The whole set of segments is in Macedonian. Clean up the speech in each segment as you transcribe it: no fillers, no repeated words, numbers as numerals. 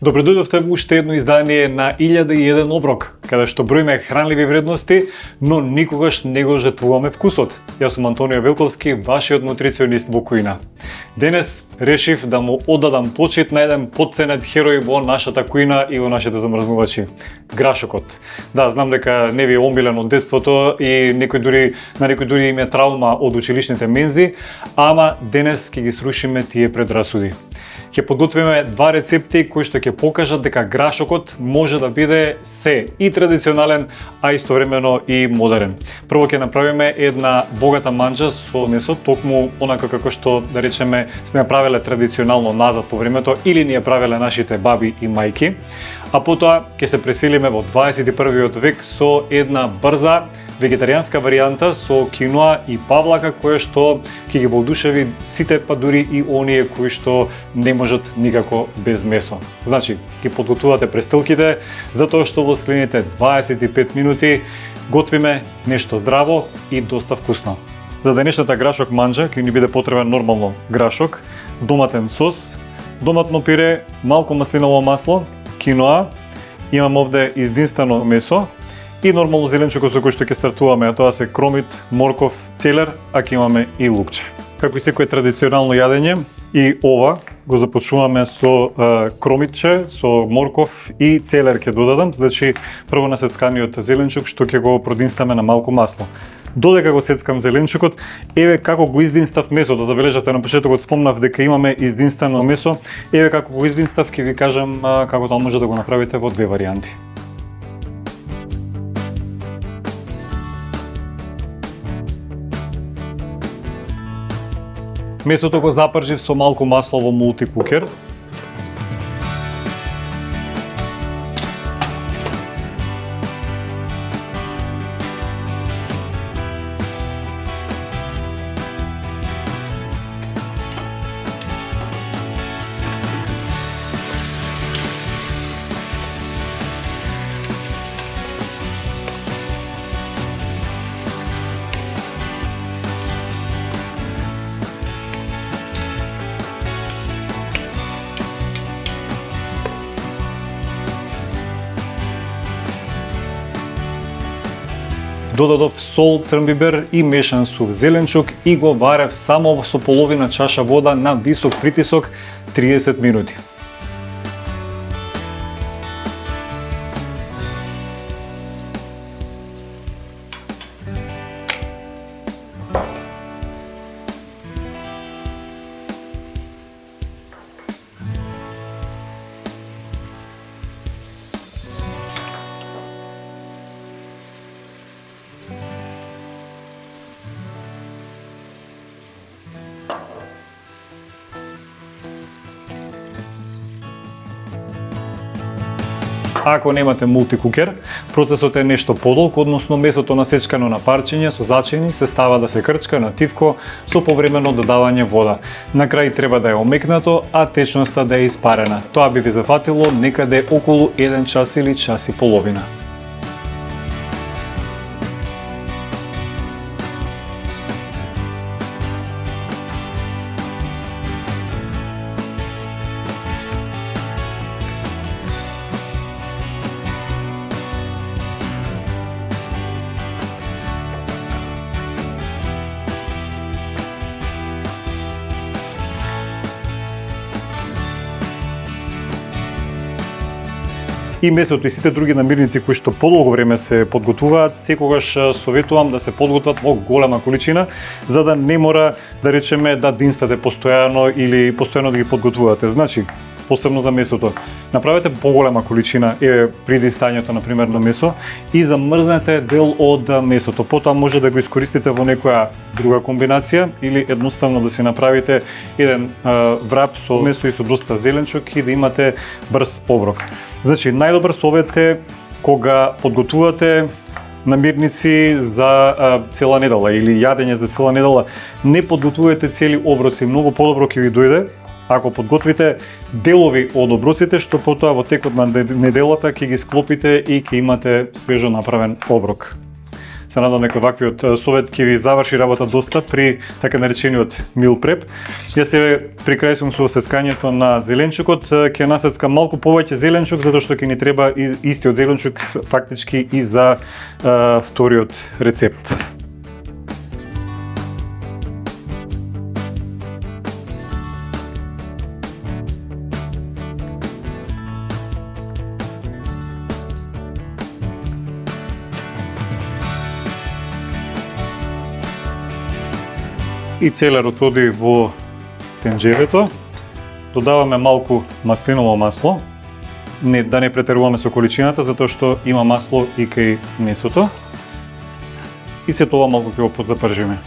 Добредојдовте во уште едно издание на 1001 оброк, каде што броиме хранливи вредности, но никогаш не го жртвуваме вкусот. Јас сум Антонио Велковски, вашиот нутриционист во кујна. Денес решив да му оддадам почит на еден потценет херој во нашата кујна и во нашите замрзнувачи – грашокот. Да, знам дека не ви е омилен од детството и на некој дури им е траума од училишните мензи, ама денес ќе ги срушиме тие предрасуди. Ќе подготвиме два рецепти кои што ќе покажат дека грашокот може да биде се и традиционален, а истовремено и модерен. Прво ќе направиме една богата манџа со месо, токму онака како што да речеме сме ја правеле традиционално назад по времето или ни ја правеле нашите баби и мајки. А потоа ќе се преселиме во 21 век со една брза вегетаријанска варијанта со киноа и павлака која што ќе ги воодушеви сите, па дури и оние кои што не можат никако без месо. Значи, ги подготвувате престилките, затоа што во следните 25 минути готвиме нешто здраво и доста вкусно. За денешната грашок манџа ќе ни биде потребен нормално грашок, доматен сос, доматно пире, малку маслиново масло, киноа, имам овде издинствено месо, и нормално зеленчукот со кој што ќе стартуваме, а тоа се кромит, морков, целер, а ќе имаме и лукче. Како и секое традиционално јадење, и ова го започнуваме со кромитче, со морков и целер ќе додадам, значи прво насецканиот зеленчук што ќе го продинстаме на малку масло. Додека го сецкам зеленчукот, еве како го издинстав месото. Забележавте на почетокот спомнав дека имаме издинствено месо, еве како го издинстав ќе ви кажам како тоа може да го направите во две варијанти. Месото го запржив со малку масло во мултикукер. Додадов сол, црн бибер и мешан сув зеленчук и го варев само со половина чаша вода на висок притисок 30 минути. Ако немате мултикукер, процесот е нешто подолг, односно месото насечкано на парчиња со зачини се става да се крчка на тивко со повремено додавање вода. На крај треба да е омекнато, а течноста да е испарена. Тоа би ви зафатило некаде околу 1 час или час и половина. И месото и сите други намирници кои што подолго време се подготвуваат, секогаш советувам да се подготват во голема количина, за да не мора да речеме да динстате постојано или постојано да ги подготвувате. Значи, посебно за месото, направете поголема количина при динстањето на пример на месо и замрзнете дел од месото. Потоа може да го искористите во некоја друга комбинација или едноставно да си направите еден врап со месо и со доста зеленчук и да имате брз оброк. Значи, најдобар совет е кога подготвувате намирници за цела недела или јадење за цела недела, не подготвувате цели оброци, многу подобро ќе ви дојде ако подготвите делови од оброците, што потоа во текот на неделата ќе ги склопите и ќе имате свежо направен оброк. Се надам дека ваквиот совет ќе ви заврши работа доста при така наречениот meal prep. Ја се при крај сум со сецкањето на зеленчукот, ќе насецкам малку повеќе зеленчук затоа што ќе ни треба истиот зеленчук фактички и за вториот рецепт. И целерот оди во тенџерето. Додаваме малку маслиново масло. Да не претеруваме со количината, затоа што има масло и кај месото. И се тоа малку ќе го подзапржиме.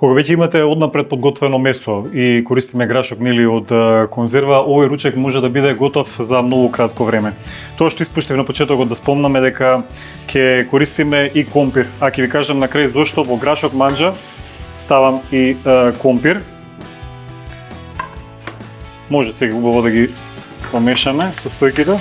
Кога веќе имате однапред подготвено месо и користиме грашок нели од конзерва, овој ручек може да биде готов за многу кратко време. Тоа што испуштив на почетокот да спомнаме дека ќе користиме и компир. А ќе ви кажам на крај зошто во грашок манџа ставам и компир. Може сега убаво да ги помешаме со стојките.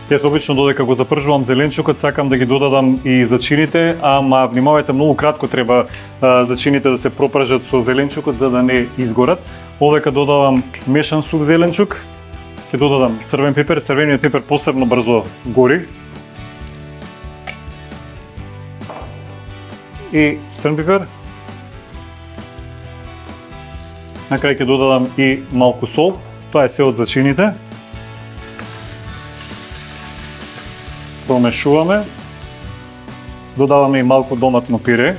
Јас обично додека го запржувам зеленчукот, сакам да ги додадам и зачините, ама внимавајте, многу кратко треба зачините да се пропржат со зеленчукот за да не изгорат. Овдека додавам мешан сух зеленчук, ќе додадам црвен пипер, црвениот пипер посебно брзо гори. И црн пипер. На крај ќе додадам и малку сол, тоа е се од зачините. Промешуваме, додаваме и малку доматно пире.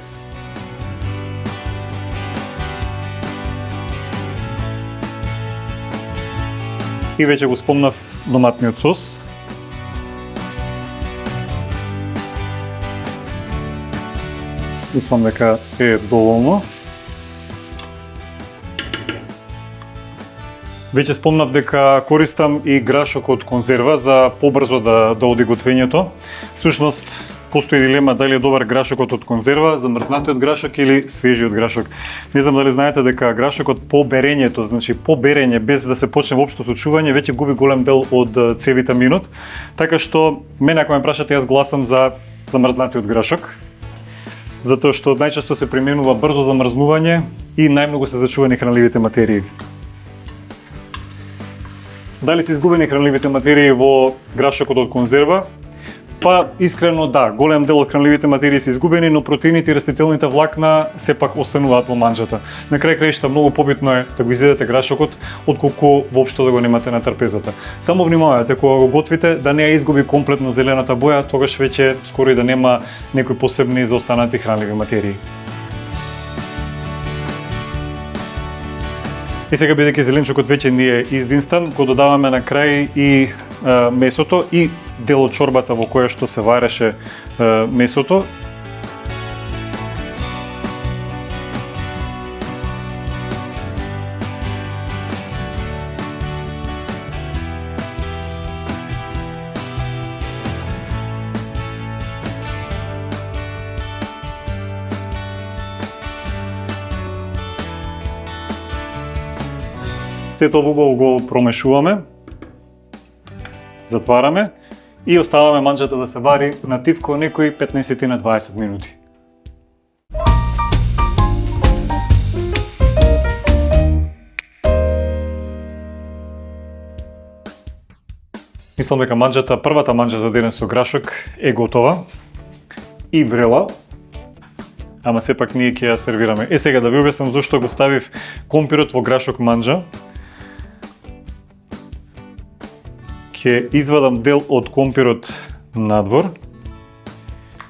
И веќе го спомнав доматниот сос. Мислам дека е доволно. Веќе спомнав дека користам и грашок од конзерва за побрзо да оди готвењето. Всушност, постои дилема дали е добар грашокот од конзерва, замрзнатиот грашок или свежиот грашок. Не знам дали знаете дека грашокот по берењето, значи по берење без да се почне воопшто со чување, веќе губи голем дел од С витаминот. Така што мене ако ме прашате, јас гласам за замрзнатиот грашок. Затоа што најчесто се применува брзо замрзнување и најмногу се зачувани хранливите материи. Дали се изгубени хранливите материи во грашокот од конзерва? Па, искрено да, голем дел од хранливите материи се изгубени, но протеините и растителните влакна сепак остануваат во манџата. На крај краишта многу побитно е да го изедете грашокот, отколку воопшто да го немате на трпезата. Само внимавајте кога го готвите да не ја изгуби комплетно зелената боја, тогаш веќе скоро и да нема некои посебни заостанати хранливи материи. И сега бидејќи зеленчукот веќе ни е издинстан, го додаваме на крај и месото и дел од чорбата во која што се вареше месото. Сето убаво го промешуваме, затвараме и оставаме манџата да се вари на тивко некои 15 на 20 минути. Мислам дека првата манџа за денес со грашок е готова и врела, ама сепак ние ќе ја сервираме. Сега да ви објаснам зошто го ставив компирот во грашок манџа. Ќе извадам дел од компирот надвор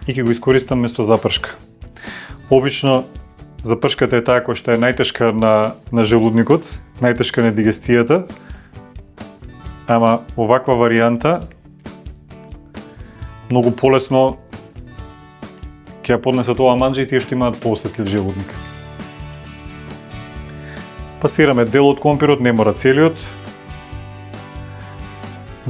и ќе го искористам место запршка. Обично запршката е таа која што е најтешка на желудникот, најтешка на дигестијата, ама оваква варијанта многу полесно ќе ја поднесат оваа манџа и тие што имаат поосетлив желудник. Пасираме дел од компирот, не мора целиот.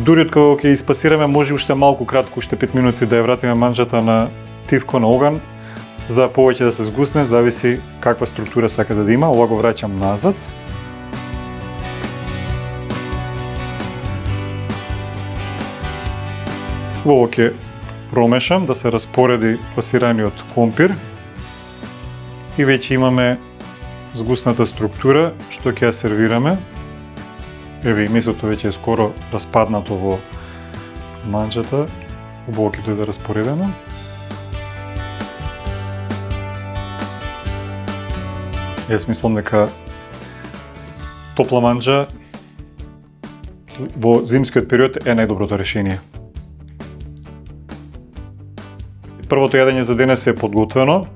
Дури од кога ќе испасираме, може уште малку кратко, уште 5 минути да ја вратиме манџата на тивко на оган, за повеќе да се згусне, зависи каква структура сакате да има. Ова го враќам назад. Ово ќе промешам да се распореди пасираниот компир и веќе имаме згусната структура што ќе ја сервираме. Еве и месото веќе е скоро распаднато во манџата, убаво ќе дојде распоредено. Јас мислам дека топла манџа во зимскиот период е најдоброто решение. Првото јадење за денес е подготвено.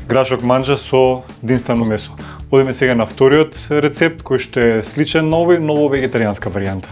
Грашок манџа со динстано месо. Одиме сега на вториот рецепт кој што е сличен на овој, но во вегетаријанска варијанта.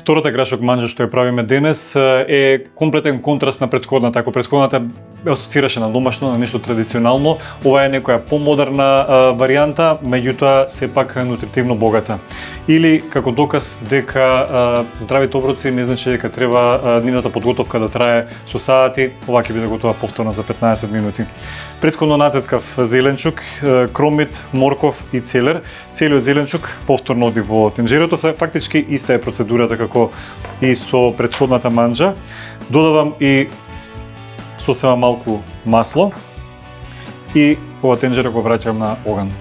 Втората грашок манџа што ја правиме денес е комплетен контраст на претходната. Ако претходната асоцираше на домашно, на нешто традиционално, ова е некоја помодерна варијанта, меѓутоа сепак нутритивно богата. Или како доказ дека здравите оброци не значи дека треба нивната подготовка да трае со сати, ова ќе биде готова повторно за 15 минути. Претходно нацецкав зеленчук, кромит, морков и целер. Целиот зеленчук повторно оди во тенџерото, фактички иста е процедурата како и со претходната манџа. Додавам и сосема малку масло и ова тенџеро го враќам на оган.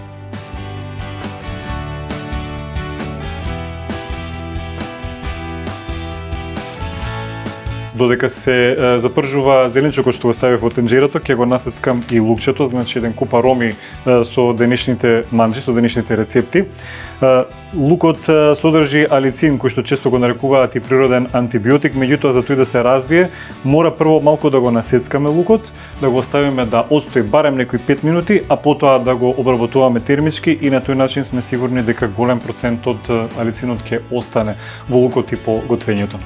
Додека се запржува зеленчукот што го ставив во тенџерото, ќе го насецкам и лукчето, значи еден куп ароми со денешните манџи, со денешните рецепти. Лукот содржи алицин, кој што често го нарекуваат и природен антибиотик, меѓутоа за тој да се развие, мора прво малку да го насецкаме лукот, да го оставиме да отстои барем некои 5 минути, а потоа да го обработуваме термички и на тој начин сме сигурни дека голем процент од алицинот ќе остане во лукот и по готвењето.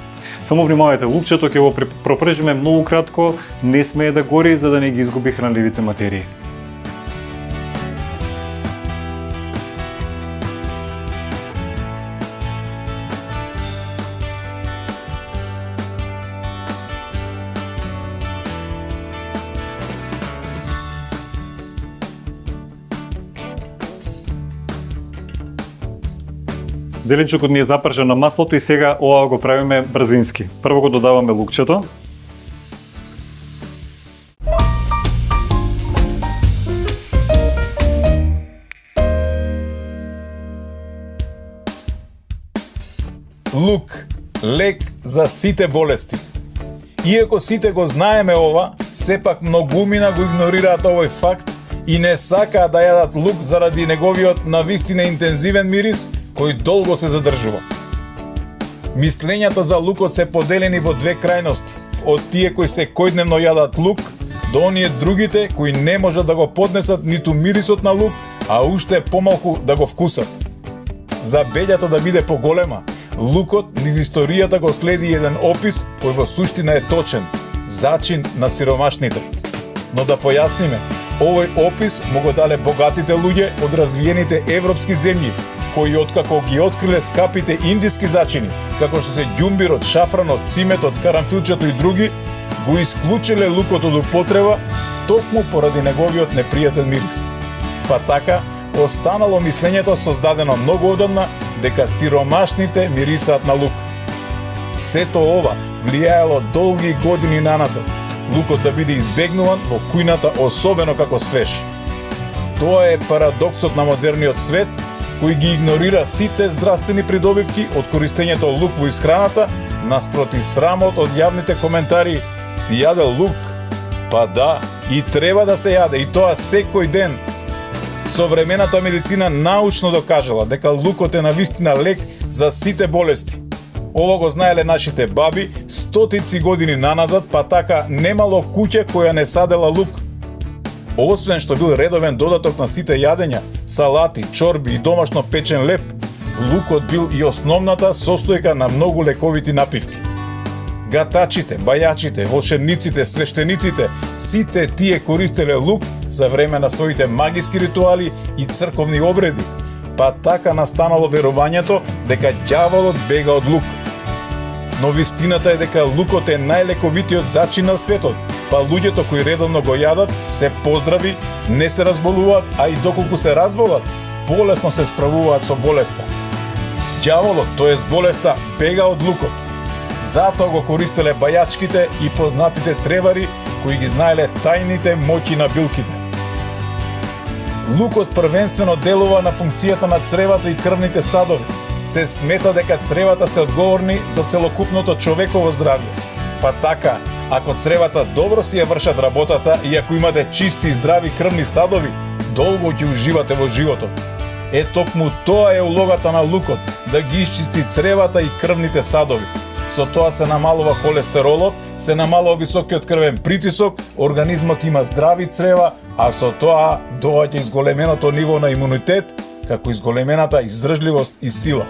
Само внимавајте, лукчето ќе го пропржиме многу кратко, не смее да гори за да не ги изгуби хранливите материи. Зеленчукот ни е запржен на маслото и сега ова го правиме брзински. Прво го додаваме лукчето. лек за сите болести. Иако сите го знаеме ова, сепак многумина го игнорираат овој факт и не сакаат да јадат лук заради неговиот навистина интензивен мирис кој долго се задржува. Мислењата за лукот се поделени во две крајности, од тие кои се којдневно јадат лук до оние другите кои не можат да го поднесат ниту мирисот на лук, а уште помалку да го вкусат. За бељата да биде поголема, лукот низ историјата го следи еден опис кој во суштина е точен, зачин на сиромашните. Но да појасниме, овој опис му го дале богатите луѓе од развиените европски земји, кои откако ги откриле скапите индиски зачини, како што се ѓумбирот, шафранот,циметот, карамфилчето и други, го исклучиле лукот од употреба токму поради неговиот непријатен мирис. Па така, останало мислењето создадено многу одамна дека сиромашните мирисаат на лук. Сето ова влијаело долги години наназад, лукот да биде избегнуван во кујната особено како свеж. Тоа е парадоксот на модерниот свет, кој ги игнорира сите здравствени придобивки од користењето лук во исхраната, наспроти срамот од јавните коментари: си јадел лук? Па да, и треба да се јаде, и тоа секој ден. Современата медицина научно докажала дека лукот е навистина лек за сите болести. Ова го знаеле нашите баби стотици години наназад, па така немало куќа која не садела лук. Освен што бил редовен додаток на сите јадења, салати, чорби и домашно печен леп, лукот бил и основната состојка на многу лековити напивки. Гатачите, бајачите, волшебниците, свештениците, сите тие користеле лук за време на своите магиски ритуали и црковни обреди, па така настанало верувањето дека ѓаволот бега од лук. Но вистината е дека лукот е најлековитиот зачин на светот, па луѓето кои редовно го јадат се поздрави, не се разболуваат, а и доколку се разболат, полесно се справуваат со болеста. Ѓаволот, тоест болеста, бега од лукот. Затоа го користеле бајачките и познатите тревари кои ги знаеле тајните моќи на билките. Лукот првенствено делува на функцијата на цревата и крвните садови. Се смета дека цревата се одговорни за целокупното човеково здравје. Па така, ако цревата добро си ја вршат работата и ако имате чисти и здрави крвни садови, долго ќе уживате во животот. Е токму тоа е улогата на лукот, да ги исчисти цревата и крвните садови. Со тоа се намалува холестеролот, се намалува високиот крвен притисок, организмот има здрави црева, а со тоа доаѓа изголеменото ниво на имунитет, како изголемената издржливост и сила.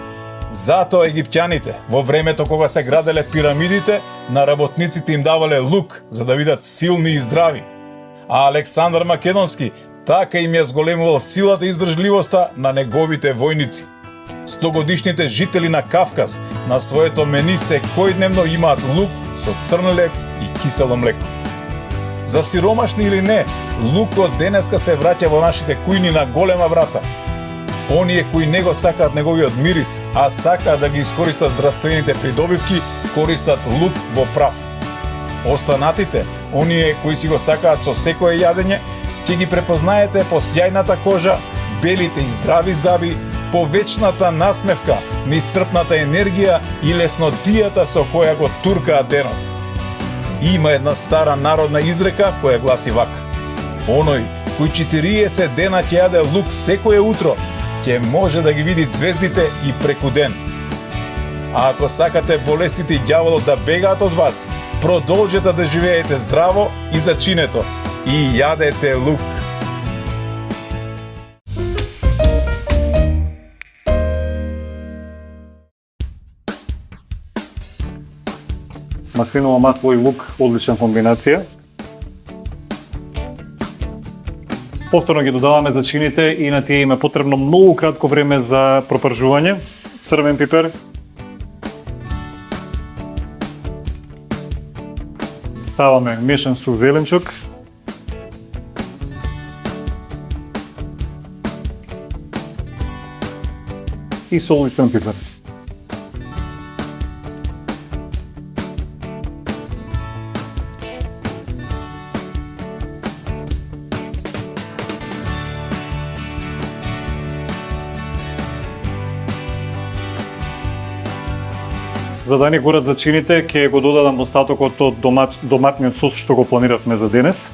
Затоа египтјаните, во времето кога се граделе пирамидите, на работниците им давале лук за да бидат силни и здрави. А Александар Македонски така им ја зголемувал силата и издржливоста на неговите војници. 100-годишните жители на Кавказ на своето мени секојдневно имаат лук со црн леп и кисело млеко. За сиромашни или не, лукот денеска се враќа во нашите кујни на голема врата. Оние кои не го сакаат неговиот мирис, а сакаат да ги искористат здравствените придобивки, користат лук во прав. Останатите, оние кои си го сакаат со секое јадење, ќе ги препознаете по сјајната кожа, белите и здрави заби, по вечната насмевка, неисцрпната енергија и леснотијата со која го туркаат денот. Има една стара народна изрека која гласи вака: оној кој 40 дена ќе јаде лук секое утро, ќе може да ги види ѕвездите и преку ден. А ако сакате болестите и ѓаволот да бегаат од вас, продолжете да живеете здраво и зачинето. И јадете лук. Маслиново масло и лук, одлична комбинација. Повторно ги додаваме зачините и на тие има потребно многу кратко време за пропржување. Црвен пипер. Ставаме мешан сух зеленчук. И сол и црвен пипер. За да не горат зачините, ќе го додадам остатокот од доматниот сос што го планиравме за денес.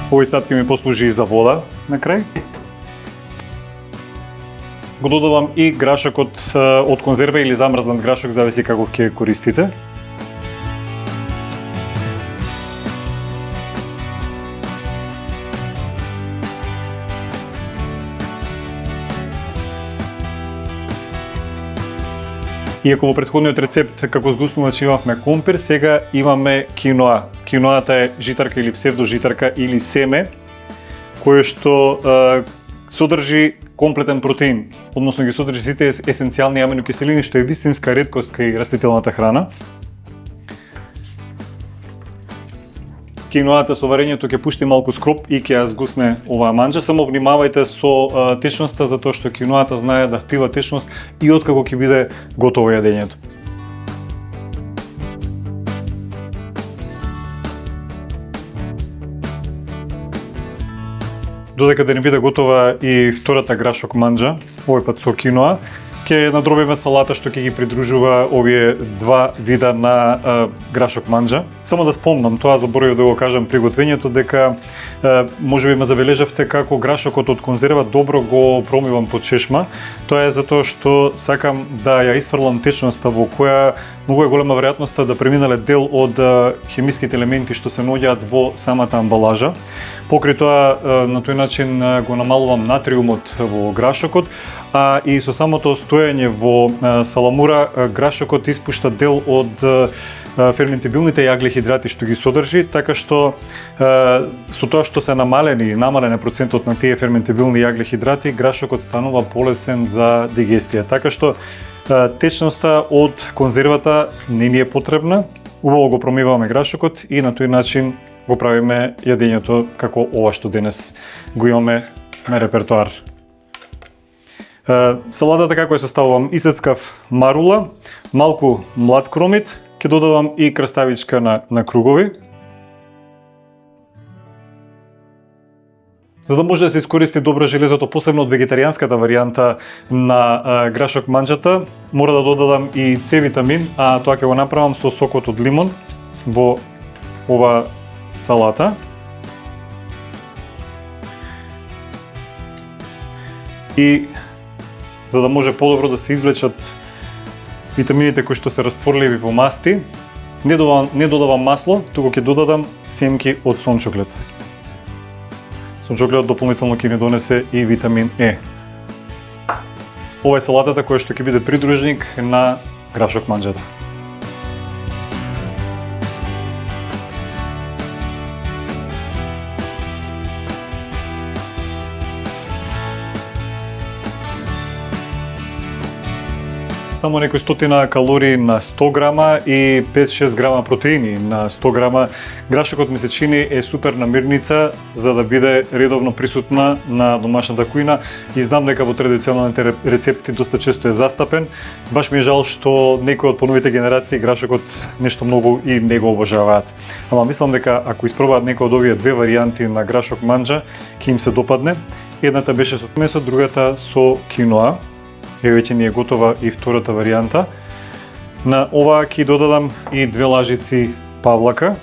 Овој сад ќе ми послужи и за вода на крај. Го додавам и грашокот од конзерва или замрзнат грашок, зависи како ќе користите. Иако во претходниот рецепт како згуснувач имавме компир, сега имаме киноа. Киноата е житарка или псевдожитарка или семе, кое што содржи комплетен протеин, односно ги содржи сите есенцијални аминокиселини, што е вистинска реткост кај растителната храна. Киноата со варењето ќе пушти малку скроп и ќе ја згусне оваа манџа. Само внимавајте со течноста, затоа што киноата знае да впива течност и откако ќе биде готово јадењето. Додека да не биде готова и втората грашок манџа, овој пат со киноа, ќе надробиме салата што ќе ги придружува овие два вида на грашок манџа. Само да спомнам, тоа заборавив да го кажам при готвењето, дека можеби ме забележавте како грашокот од конзерва добро го промивам под чешма. Тоа е затоа што сакам да ја исфрлам течноста во која многу е голема веројатноста да преминале дел од хемиските елементи што се наоѓаат во самата амбалажа. Покрај тоа, на тој начин го намалувам натриумот во грашокот, а и со самото стоење во саламура, грашокот испушта дел од ферментибилните јаглехидрати што ги содржи, така што со тоа што се намален е процентот на тие ферментибилни јаглехидрати, грашокот станува полесен за дигестија. Така што течноста од конзервата не ни е потребна, убаво го промиваме грашокот и на тој начин го правиме јадењето како ова што денес го имаме на репертоар. Салатата како ја составувам? Исецкав марула, малку млад кромит, ќе додавам и краставичка на кругови. За да може да се искористи добро железото, посебно од вегетаријанската варијанта на грашок манџата, мора да додадам и С витамин, а тоа ќе го направам со сокот од лимон во ова салата. И за да може подобро да се извлечат витамините кои што се растворливи во масти, не додавам масло, туку ќе додадам семки од сончоглед. Сончогледот дополнително ќе ни донесе и витамин Е. Ова е салатата која што ќе биде придружник на грашок манџата. Само некои стотина калории на 100 грама и 5-6 грама протеини на 100 грама. Грашокот ми се чини е супер намирница за да биде редовно присутна на домашната кујна и знам дека во традиционалните рецепти доста често е застапен. Баш ми е жал што некои од поновите генерации грашокот нешто многу и не го обожаваат. Ама мислам дека ако испробаат некои од овие две варијанти на грашок манџа, ќе им се допадне. Едната беше со месо, другата со киноа. Веќе ни е готова и втората варијанта. На ова ќе додадам и 2 лажици павлака.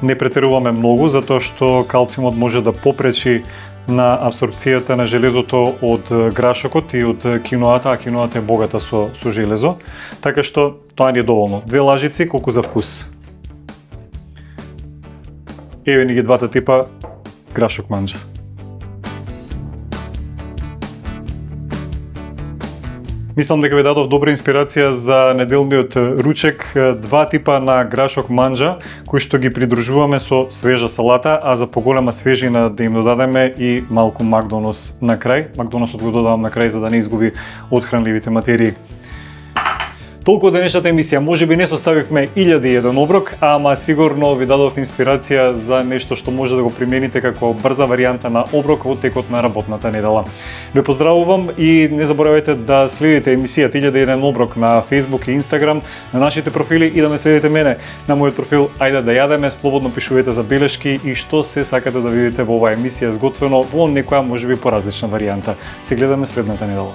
Не претеруваме многу, затоа што калциумот може да попречи на апсорбцијата на железото од грашокот и од киноата, а киноата е богата со железо. Така што тоа ни е доволно. 2 лажици, колку за вкус. Еве ни ги двата типа грашок манџа. Мислам дека ви дадов добра инспирација за неделниот ручек, 2 типа на грашок манџа, кои што ги придружуваме со свежа салата, а за поголема свежина да им додадеме и малку макдонос на крај. Макдоносот го додавам на крај за да не изгуби од хранливите материи. Толку денешната емисија, можеби не составивме 1001 оброк, ама сигурно ви дадов инспирација за нешто што може да го примените како брза варијанта на оброк во текот на работната недела. Ве поздравувам и не заборавајте да следите емисијата 1001 оброк на Facebook и Instagram, на нашите профили и да ме следите мене на мојот профил Ајде да јадеме, слободно пишувате за белешки и што се сакате да видите во оваа емисија сготвено во некоја можеби поразлична варијанта. Се гледаме следната недела.